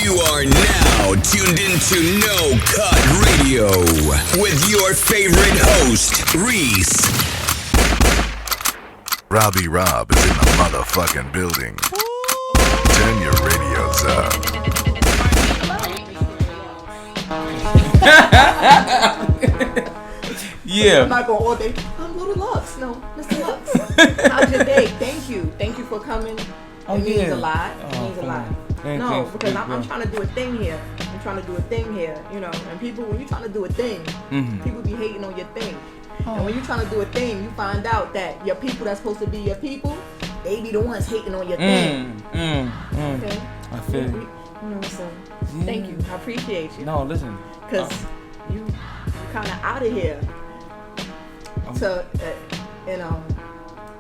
You are now tuned into No Cut Radio with your favorite host, Reese. Robbie Rob is in the motherfucking building. Turn your radios up. Yeah. I'm not going all day. I'm Little Lux. No, Mr. Lux. How's your day? Thank you. Thank you for coming. It means a lot. It means a lot. No, because I'm trying to do a thing here. I'm trying to do a thing here, you know. And people, when you're trying to do a thing, people be hating on your thing. And when you're trying to do a thing, you find out that your people that's supposed to be your people, they be the ones hating on your thing. Okay? I feel it. You know, so thank you. I appreciate you. No, listen. Because you kind of out of here to,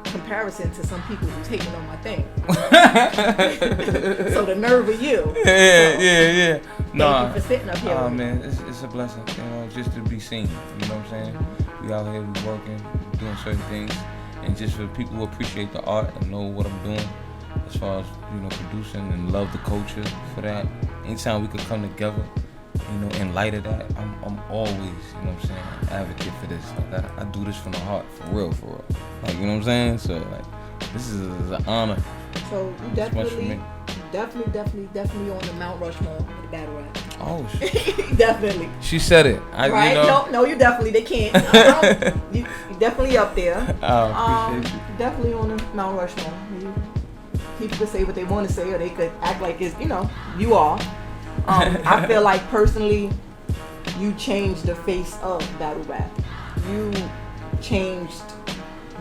comparison to some people who's hating on my thing. So the nerve of you. Yeah. Thank you for sitting up here. Oh man, it's a blessing, you know, just to be seen. You know what I'm saying? We out here, we working, doing certain things, and just for people who appreciate the art and know what I'm doing, as far as, you know, producing and love the culture for that. Anytime we could come together, you know, in light of that, I'm always, you know what I'm saying, an advocate for this. Like I do this from the heart, for real. Like, you know what I'm saying? So like, this is an honor. So you definitely on the Mount Rushmore with the battle rap. Oh shit. Definitely. She said it. Right? You know, No, you definitely. They can't. You definitely up there. I appreciate you. Definitely on the Mount Rushmore. People could say what they want to say, or they could act like it's, you know, you are. I feel like personally, you changed the face of battle rap. You changed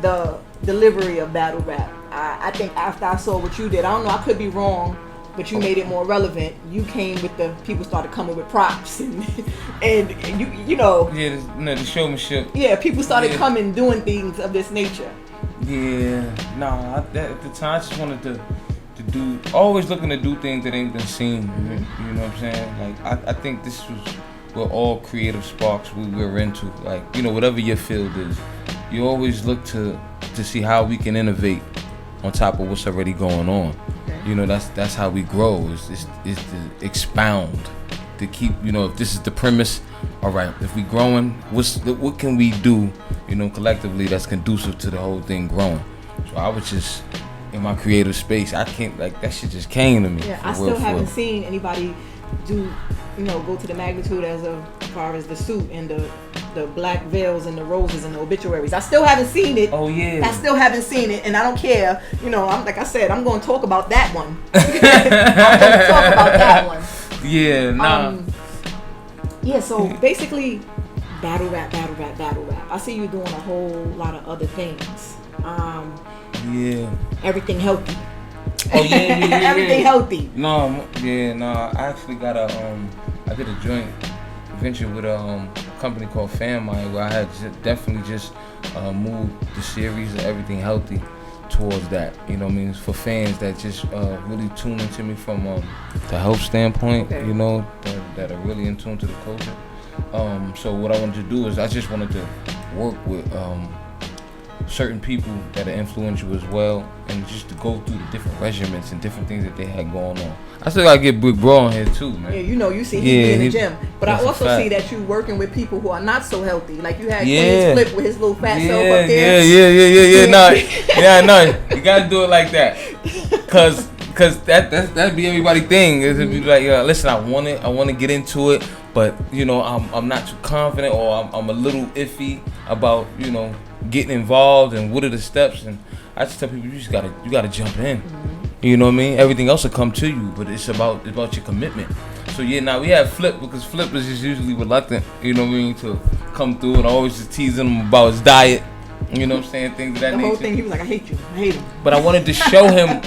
the delivery of battle rap. I think after I saw what you did, I don't know, I could be wrong, but you made it more relevant. You came with people started coming with props and you know. Yeah, the showmanship. Yeah, people started coming doing things of this nature. Yeah, at the time I just wanted to do, always looking to do things that ain't been seen. You know what I'm saying? Like I think this was what all creative sparks we're into. Like, you know, whatever your field is, you always look to see how we can innovate on top of what's already going on. Okay. You know, that's how we grow. Is to expound, to keep, you know, if this is the premise, all right, if we growing, what can we do, you know, collectively that's conducive to the whole thing growing. So I was just in my creative space. I can't, like, that shit just came to me. Yeah, I still haven't seen anybody do, you know, go to the magnitude as far as the suit and the black veils and the roses and the obituaries. I still haven't seen it. Oh yeah. I still haven't seen it, and I don't care. You know, I'm like I said, I'm going to talk about that one. I'm going to talk about that one. Yeah, Yeah, so basically, battle rap. I see you doing a whole lot of other things. Yeah. Everything healthy. Oh yeah. Everything healthy. No. I actually got I did a joint venture with a company called Family, where I had definitely just moved the series of Everything Healthy towards that. You know what I mean? For fans that just really tune into me from the health standpoint. Okay. You know, that are really in tune to the culture. So what I wanted to do is I just wanted to work with certain people that are influential as well, and just to go through the different regimens and different things that they had going on. I still gotta get Big Bro on here too, man. Yeah, you know, you see he in the gym, but I also see that you working with people who are not so healthy. Like you had Queen's Flip with his little fat self up there. No, you gotta do it like that, cause that'd be everybody's thing. It'd be like, listen, I want to get into it, but you know, I'm not too confident, or I'm a little iffy about, you know, getting involved and what are the steps. And I just tell people, you gotta jump in. You know what I mean? Everything else will come to you, but it's about your commitment. So yeah, now we have Flip, because Flip is just usually reluctant, you know what I mean, to come through, and I always just teasing him about his diet. You know what I'm saying? Things of that nature. The whole thing, he was like, I hate him. But I wanted to show him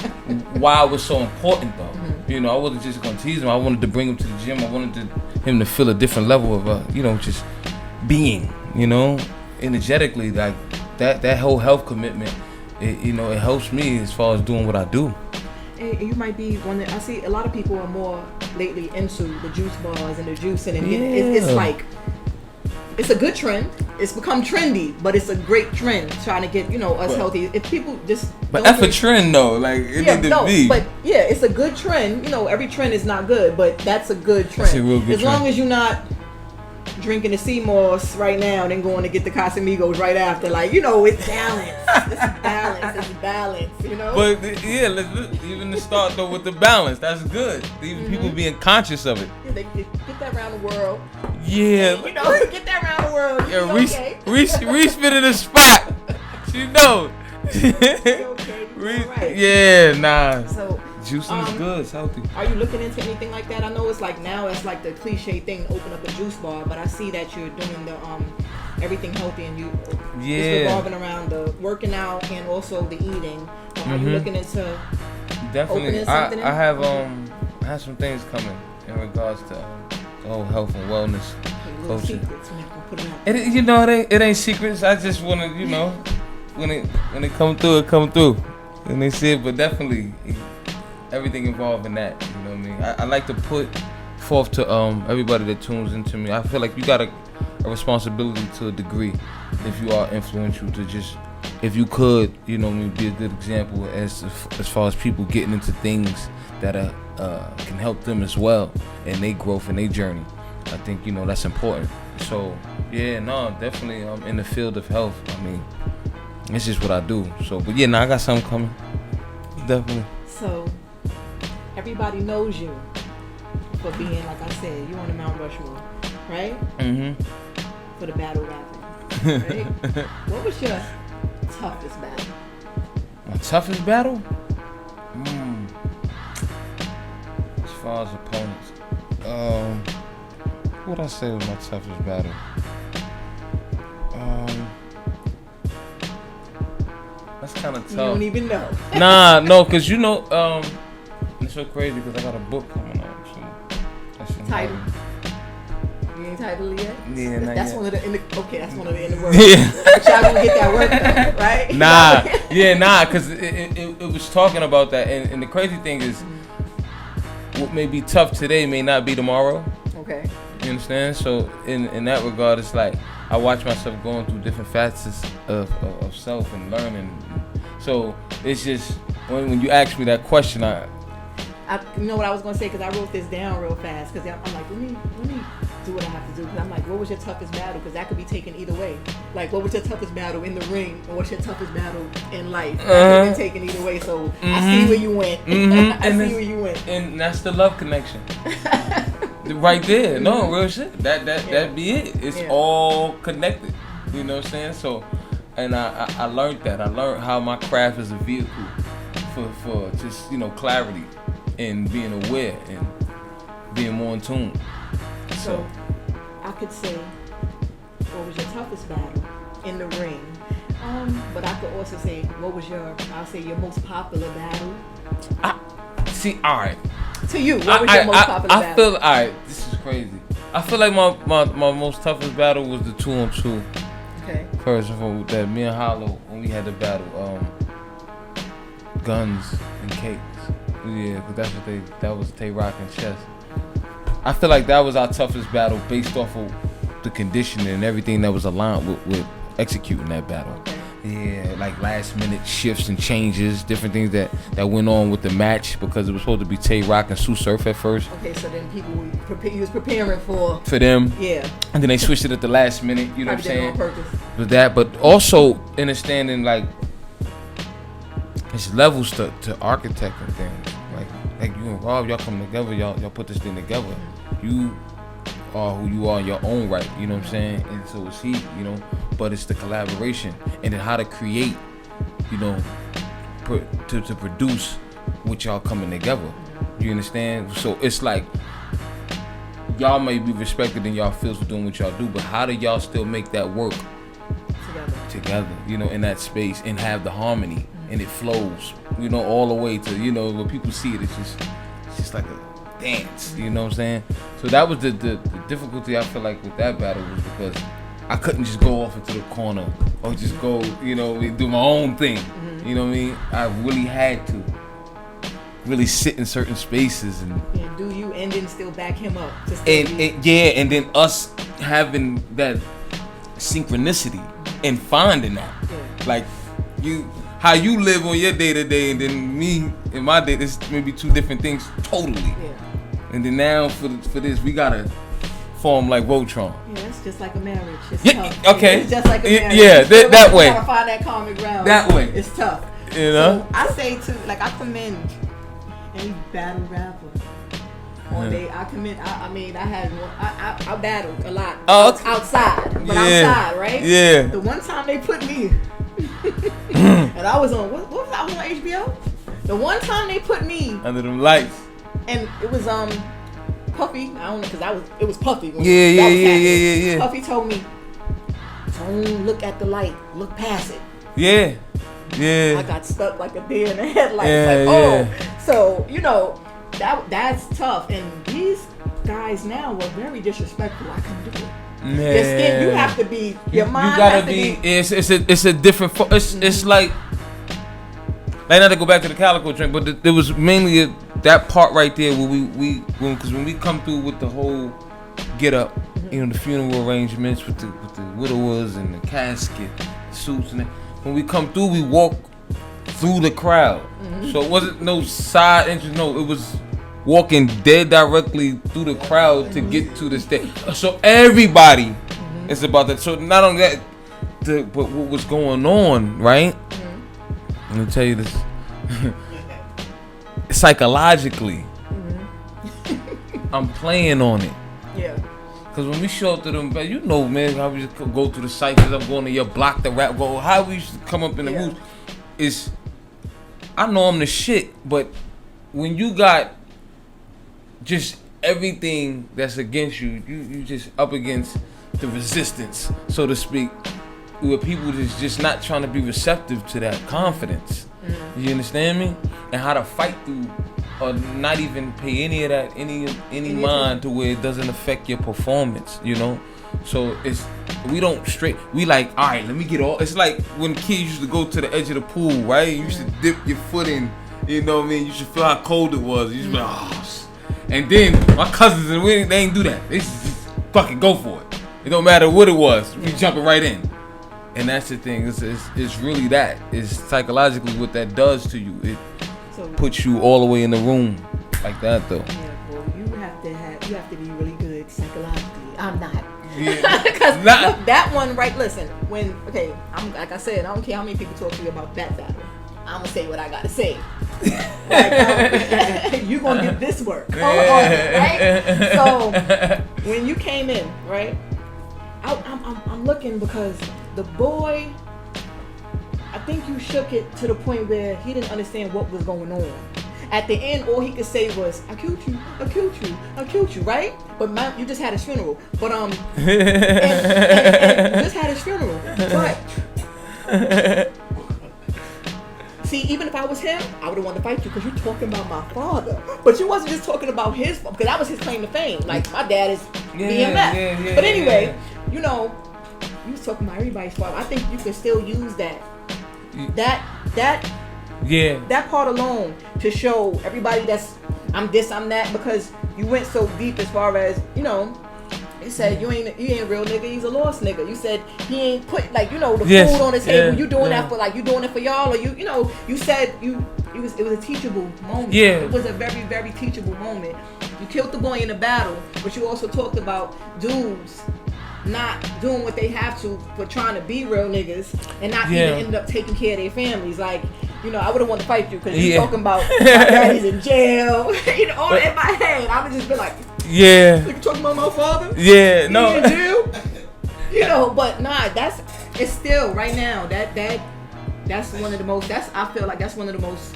why it was so important, though. You know, I wasn't just gonna tease him. I wanted to bring him to the gym. I wanted him to feel a different level of, you know, just being, you know, energetically. Like that whole health commitment, you know, it helps me as far as doing what I do. And you might be one that I see a lot of people are more lately into the juice bars and the juicing, and it's like, it's a good trend. it's become trendy, but it's a great trend trying to get us healthy. If people just but that's a trend though, like it need to be. But yeah, it's a good trend. Every trend is not good, but that's a good trend. That's a real good as long as you're not drinking the sea moss right now, then going to get the Casamigos right after. Like it's balance. It's balance. But yeah, let's even to start though with the balance. That's good. Even people being conscious of it. Yeah, they get that around the world. Yeah, and, get that around the world. Yeah, Reese been in the spot. She know. Okay, right. Yeah, nah. So juicing is good. It's healthy. Are you looking into anything like that? I know it's like now it's like the cliche thing to open up a juice bar, but I see that you're doing the everything healthy and it's revolving around the working out and also the eating. Are you looking into definitely? I have some things coming in regards to health and wellness coaching. It ain't secrets. I just want to when it come through, it come through, and they see it. But definitely everything involved in that. You know what I mean? I like to put forth to everybody that tunes into me. I feel like you got a responsibility to a degree if you are influential to just, if you could, be a good example as far as people getting into things that can help them as well in their growth and their journey. I think that's important. So yeah, no, definitely in the field of health. I mean, it's just what I do. So, but yeah, I got something coming. Definitely. So everybody knows you for being, like I said, you on the Mount Rushmore, right? For the battle rapping, right? What was your toughest battle? My toughest battle? As far as opponents, what would I say was my toughest battle? That's kind of tough. You don't even know. Nah, no, cause it's so crazy because I got a book coming out. So title. You ain't titled it yet? Yeah, not that's yet. One of the okay, that's one of the in the words. Yeah. But y'all gonna get that work done, right? Nah, cause it was talking about that, and the crazy thing is, what may be tough today may not be tomorrow. Okay. You understand? So in that regard, it's like I watch myself going through different facets of self and learning. So it's just when you ask me that question, I you know what I was gonna say, because I wrote this down real fast, because I'm like, let me do what I have to do, because I'm like, what was your toughest battle? Because that could be taken either way. Like, what was your toughest battle in the ring, or what's your toughest battle in life? That could be taken either way. So I see where you went. I see where you went. And that's the love connection. Right there. No, real shit. That be it. It's all connected. You know what I'm saying? So, and I learned that. I learned how my craft is a vehicle for just clarity and being aware and being more in tune. So I could say, what was your toughest battle in the ring? But I could also say, what was your most popular battle? All right. To you, what was your most popular battle? Alright, this is crazy. I feel like my most toughest battle was the 2-on-2. Okay. First of all, that me and Hollow, when we had the battle, guns and cakes. Yeah, because that was Tay Rock and Chess. I feel like that was our toughest battle based off of the conditioning and everything that was aligned with executing that battle. Okay. Yeah, like last minute shifts and changes, different things that went on with the match, because it was supposed to be Tay Rock and Sue Surf at first. Okay, so then he was preparing for them. Yeah. And then they switched it at the last minute, you know what I'm saying? On purpose. With that, but also understanding like it's levels to architecting things. Like you and Rob, y'all come together, y'all put this thing together. You are who you are in your own right, you know what I'm saying? And so is he, but it's the collaboration and then how to create, to produce what y'all coming together. You understand? So it's like y'all may be respected in y'all fields for doing what y'all do, but how do y'all still make that work together, in that space and have the harmony and it flows, all the way to, when people see it, it's just like a dance, you know what I'm saying? So that was the difficulty I feel like with that battle, was because I couldn't just go off into the corner or just go, do my own thing. You know what I mean? I really had to really sit in certain spaces and do you, and then still back him up. And then us having that synchronicity in finding that. Like how you live on your day to day, and then me in my day, this maybe two different things totally. And then now for this, we gotta form like Voltron. Yeah, it's just like a marriage. It's tough. Okay. It's just like a marriage. Yeah, that way. You gotta find that common ground. That way. It's tough. You know. So I say too, like I commend any battle rapper. I commend. I mean, I had one. I battled a lot outside, but outside, right? Yeah. The one time they put me, and I was on what was I on HBO? The one time they put me under them lights, and it was Puffy. I don't know because it was Puffy. Yeah. Puffy told me, don't look at the light, look past it. Yeah. I got stuck like a deer in the headlights. So you know that's tough. And these guys now were very disrespectful. I couldn't do it. Your skin, you have to be. Your mind. You gotta be. It's a different. It's like not to go back to the Calico drink, but there was mainly that part right there where because when we come through with the whole get up, you know, the funeral arrangements with the widowers and the casket, suits and that. When we come through, we walk through the crowd. So it wasn't no side entrance. No, it was walking dead directly through the crowd to get to the stage. So everybody is about that. So not only that, but what was going on, right? I'm gonna tell you this. Psychologically, I'm playing on it. Yeah. Cause when we show up to them, you know, man, how we just go through the ciphers. I'm going to your block, the rap, go. How we used to come up in the moves is, I know I'm the shit, but when you got just everything that's against you, you just up against the resistance, so to speak, where people is just not trying to be receptive to that confidence. You understand me? And how to fight through. Or not even pay any of that, any mind to where it doesn't affect your performance, you know? So we like, all right, let me get all. It's like when kids used to go to the edge of the pool, right? You used to dip your foot in, you know what I mean? You should feel how cold it was. You should be like, and then my cousins, they ain't do that. They just fucking go for it. It don't matter what it was. We jumping right in. And that's the thing. It's really that. It's psychologically what that does to you. It puts you all the way in the room like that, though. Yeah, well, you have to be really good psychologically. I'm not. Yeah. Because that one, right? Listen, I'm like I said, I don't care how many people talk to you about that battle. I'm gonna say what I gotta say. Like, you gonna get this work, right? So when you came in, right? I'm looking because the boy. I think you shook it to the point where he didn't understand what was going on. At the end, all he could say was, I killed you, right? But you just had his funeral. But, and you just had his funeral. But, see, even if I was him, I would have wanted to fight you because you're talking about my father. But you wasn't just talking about his, because that was his claim to fame. Like, my dad is BMF. But anyway, you know, you was talking about everybody's father. I think you could still use that part alone to show everybody I'm this, I'm that, because you went so deep as far as, you know, you said you ain't a real nigga, he's a lost nigga. You said he ain't put the food on the table. You doing that for you doing it for y'all, or you said it was a teachable moment. Yeah. It was a very, very teachable moment. You killed the boy in the battle, but you also talked about dudes not doing what they have to for trying to be real niggas and not even ended up taking care of their families. Like, you know, I would have wanted to fight you because you're talking about my daddy's in jail. You know, all in my head. I would just be like, you talking about my father? Yeah, no. In jail? You know, but nah, it's still right now that's one of the most. I feel like that's one of the most.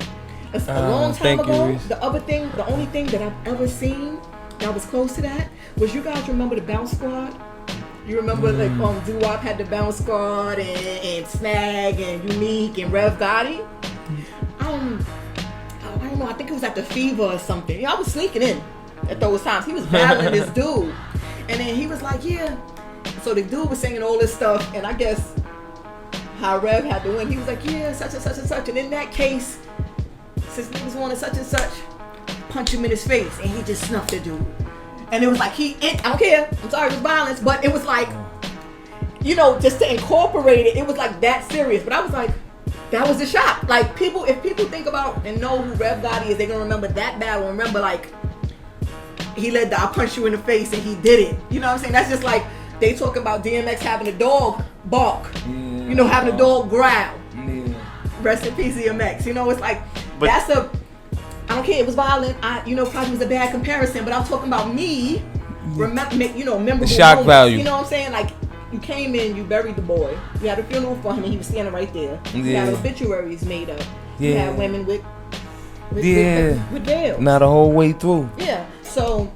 A long time ago, the only thing that I've ever seen that was close to that was, you guys remember the Bounce Squad? You remember Doo-Wop had the Bounce Squad and Snag and Unique and Rev Gotti? I don't know, I think it was at the Fever or something. I was sneaking in at those times. He was battling this dude. And then he was like, yeah. So the dude was singing all this stuff, and I guess how Rev had to win, he was like, yeah, such and such and such. And in that case, since niggas wanted such and such, punch him in his face, and he just snuffed the dude. And it was like I don't care. I'm sorry, it was violence, but it was like you know, just to incorporate it, it was like that serious. But I was like, that was the shot. Like if people think about and know who Rev Gotti is, they're gonna remember that battle and remember like he led the I punch you in the face and he did it. You know what I'm saying? That's just like they talk about DMX having a dog bark. Yeah. You know, having a dog growl. Yeah. Rest in peace, DMX. You know, it's like I don't care. It was violent. Probably was a bad comparison, but I'm talking about me. Memorable the shock moments. Value. You know what I'm saying? Like you came in, you buried the boy. You had a funeral for him, and he was standing right there. You had obituaries made up. Yeah. You had women with veils. Not the whole way through. Yeah. So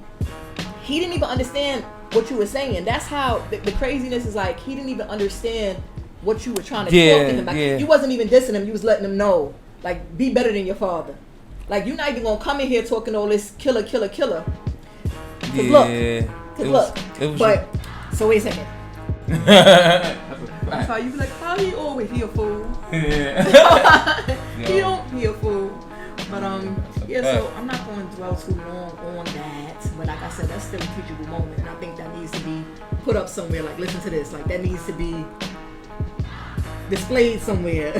he didn't even understand what you were saying. That's how the craziness is. Like he didn't even understand what you were trying to talk to him. Like you wasn't even dissing him. You was letting him know, like, be better than your father. Like you're not even gonna come in here talking all this killer. So wait a second. That's how you be like, how he always he a fool. He a fool. But so I'm not going to dwell too long on that. But like I said, that's still a teachable moment, and I think that needs to be put up somewhere. Like, listen to this. Like that needs to be displayed somewhere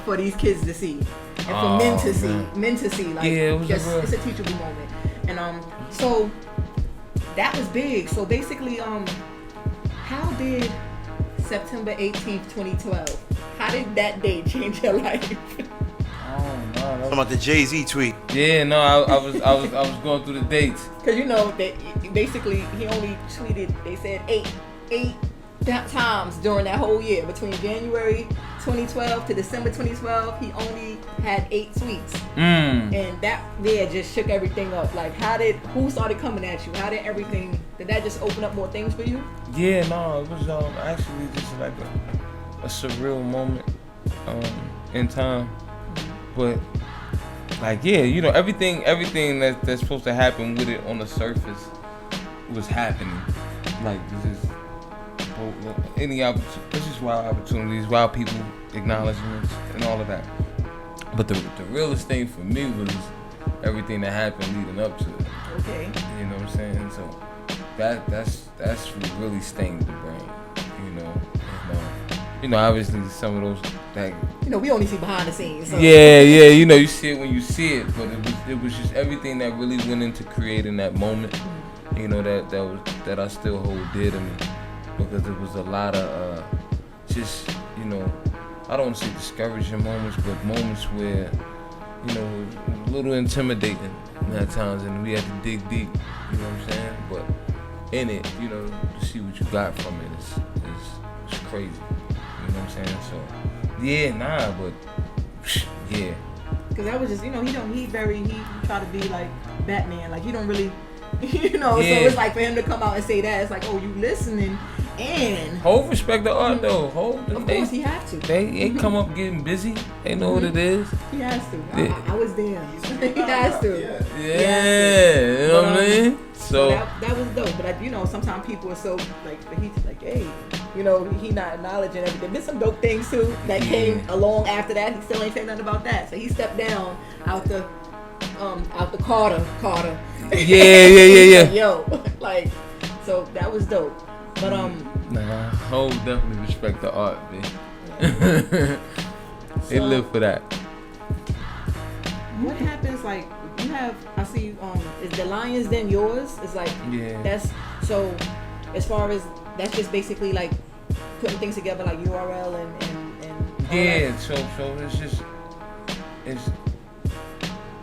for these kids to see, and for men to see. Like, it's a teachable moment. And so that was big. So basically, how did September 18th, 2012? How did that day change your life? Talking about the Jay-Z tweet. Yeah, no, I was going through the dates. Cause you know that basically he only tweeted. They said eight times during that whole year between January 2012 to December 2012. He only had 8 tweets, and that just shook everything up. Like, who started coming at you? Did that just open up more things for you? Yeah, no, it was actually just like a surreal moment in time. But like everything that's supposed to happen with it on the surface was happening. Like this is wild opportunities, wild people, acknowledgments, and all of that. But the realest thing for me was everything that happened leading up to it. Okay. You know what I'm saying? So that's what really stained the brain. Obviously some of those that we only see behind the scenes. So. Yeah, you see it when you see it, but it was just everything that really went into creating that moment. That I still hold dear to me, because it was a lot of I don't want to say discouraging moments, but moments where a little intimidating at times, and we had to dig deep. You know what I'm saying? But in it, to see what you got from it is crazy. You know what I'm saying? So, yeah. Because that was just, he tried to be like Batman. Like, he don't really, so it's like for him to come out and say that, it's like, oh, you listening, and Hov respect the art though. Of course he have to. They come up getting busy. They know what it is. He has to. Yeah. I was there. He has to. Yeah. You know what I mean? So that was dope. But sometimes people are so he's like, hey, he not acknowledging everything. There's some dope things too that came along after that. He still ain't saying nothing about that. So he stepped down out the Carter. Yeah. Yo, so that was dope. But Hov definitely respect the art, man. They live for that. What happens you have? I see. Is the Lions Den yours? It's like that's so. As far as that's just basically like putting things together, like URL and yeah. So it's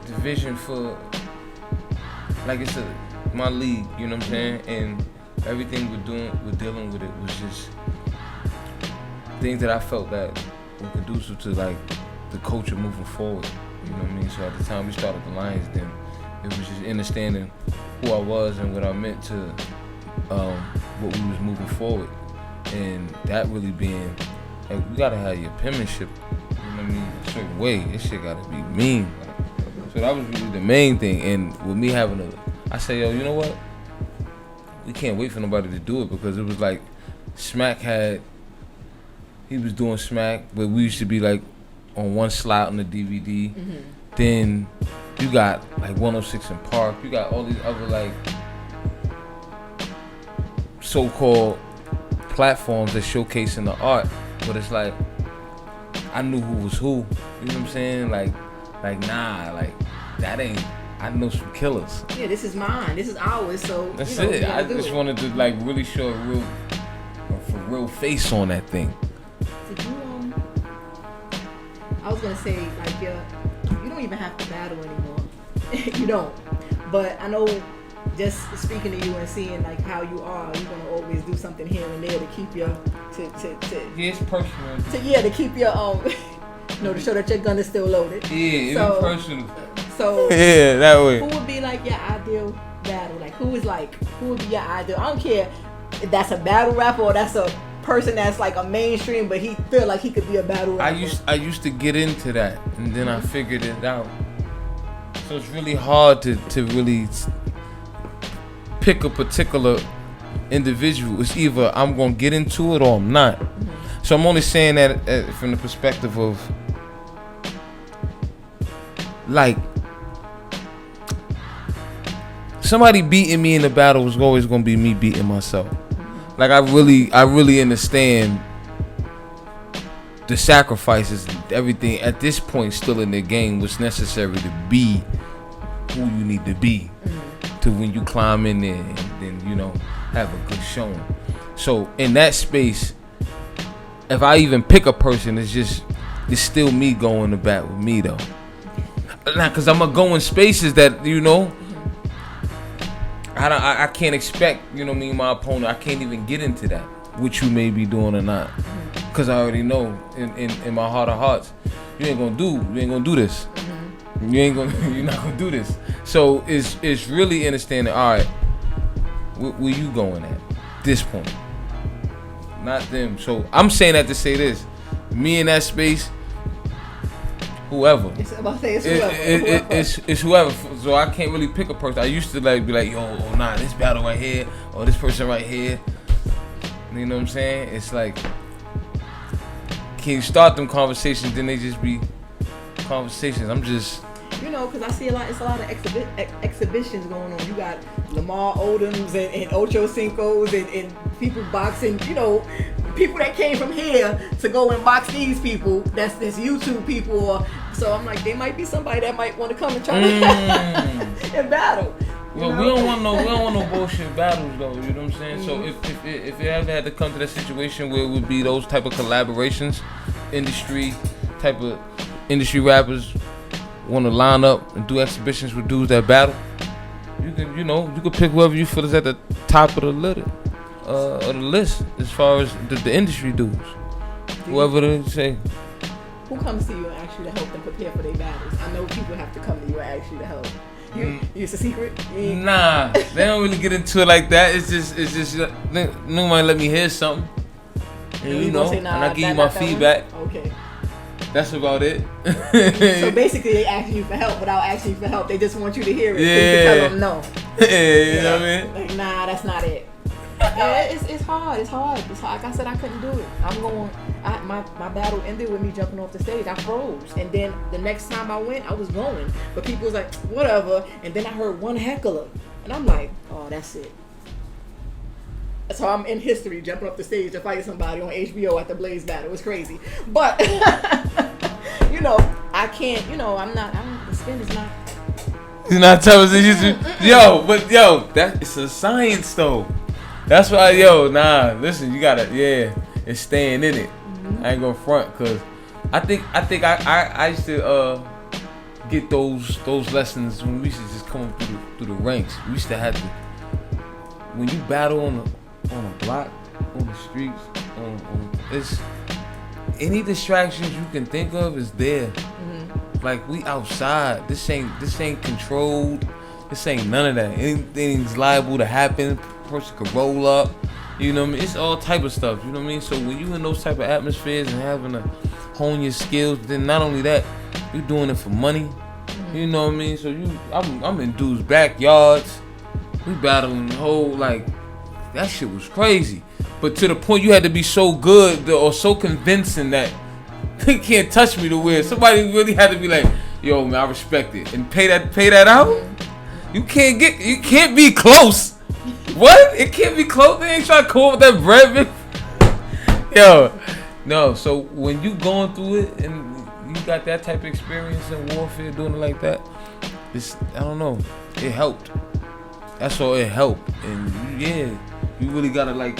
the vision for it's my league. You know what I'm saying? And everything we're dealing with it was just things that I felt that were conducive to the culture moving forward. You know what I mean? So at the time we started the Lions Den, it was just understanding who I was and what I meant to what we was moving forward. And that really being, we gotta have your penmanship, you know what I mean, a certain way. This shit gotta be mean. So that was really the main thing. And with me having I say, yo, you know what? We can't wait for nobody to do it, because it was like Smack he was doing Smack, but we used to be on one slot on the DVD. Mm-hmm. Then you got 106 in Park. You got all these other so-called platforms that showcasing the art, but it's like I knew who was who. You know what I'm saying? Like nah, like that ain't. I know some killers. Yeah, this is mine. This is ours. So that's you know, it. I just wanted to like really show a real face on that thing. Did you I was gonna say like you don't even have to battle anymore. You don't. But I know, just speaking to you and seeing like how you are, you're gonna always do something here and there to keep your Yeah, it's personal. To keep your to show that your gun is still loaded. Yeah, so, it's personal. So yeah, that way. Who would be like your ideal battle? Like who would be your ideal? I don't care if that's a battle rapper or that's a person that's like a mainstream, but he feel like he could be a battle rapper. I used to get into that, and then I figured it out. So it's really hard to really pick a particular individual. It's either I'm gonna get into it or I'm not. Mm-hmm. So I'm only saying that from the perspective of like somebody beating me in the battle was always gonna be me beating myself. Mm-hmm. Like I really understand the sacrifices, everything at this point still in the game was necessary to be who you need to be to when you climb in there and then have a good showing. So in that space, if I even pick a person, it's still me going to bat with me though. Now, cause I'm gonna go in spaces that I can't expect my opponent. I can't even get into that, what you may be doing or not. Cause I already know in my heart of hearts, you ain't gonna do this. You're not gonna do this. So it's really understanding. All right, where you going at this point? Not them. So I'm saying that to say this: me in that space, whoever. It's about to say it's whoever. It's whoever. So I can't really pick a person. I used to be like, yo, nah, this battle right here, or this person right here. You know what I'm saying? It's like, can you start them conversations? Then they just be conversations. I'm just. Because I see it's a lot of exhibitions going on. You got Lamar Odoms and Ocho Cincos and people boxing, people that came from here to go and box these people. That's YouTube people. So I'm like, there might be somebody that might want to come and try to and battle. Well, we don't want no bullshit battles though. You know what I'm saying? Mm-hmm. So if it ever had to come to that situation where it would be those type of collaborations, industry rappers want to line up and do exhibitions with dudes that battle, you can pick whoever you feel is at the top of the list as far as the industry dudes. Whoever they say. Who comes to you and asks you to help them prepare for their battles? I know people have to come to you and ask you to help. It's a secret? Nah, they don't really get into it like that. It's just nobody let me hear something. And, and I give you my feedback. Okay. That's about it. So basically, they ask you for help without asking you for help. They just want you to hear it. Yeah. So you can tell them no. Yeah, you know what I mean? Like, nah, that's not it. Yeah, it's hard. It's hard. Like I said, I couldn't do it. My battle ended with me jumping off the stage. I froze. And then the next time I went, I was going. But people was like, whatever. And then I heard one heckler. And I'm like, oh, that's it. So I'm in history jumping up the stage to fight somebody on HBO at the Blaze battle. It was crazy. But, I can't, the spin is not. It's not tough as it used to. It's a science though. That's why, listen, you gotta, it's staying in it. Mm-hmm. I ain't gonna front, cause I think I used to get those lessons when we used to just come up through the ranks. We used to have to, when you battle on a block, on the streets, it's any distractions you can think of is there. Mm-hmm. Like we outside. This ain't controlled. This ain't none of that. Anything's liable to happen. Person could roll up. You know what I mean? It's all type of stuff. You know what I mean? So when you in those type of atmospheres and having to hone your skills, then not only that, you doing it for money. Mm-hmm. You know what I mean? So I'm in dudes' backyards. We battling the whole that shit was crazy. But to the point you had to be so good or so convincing that they can't touch me to where somebody really had to be like, yo man, I respect it. And pay that out? You can't be close. What? It can't be close? They ain't trying to come up with that bread, man. Yo, no. So when you going through it and you got that type of experience in warfare, doing it like that, I don't know. It helped. That's all. It helped, and yeah, you really gotta like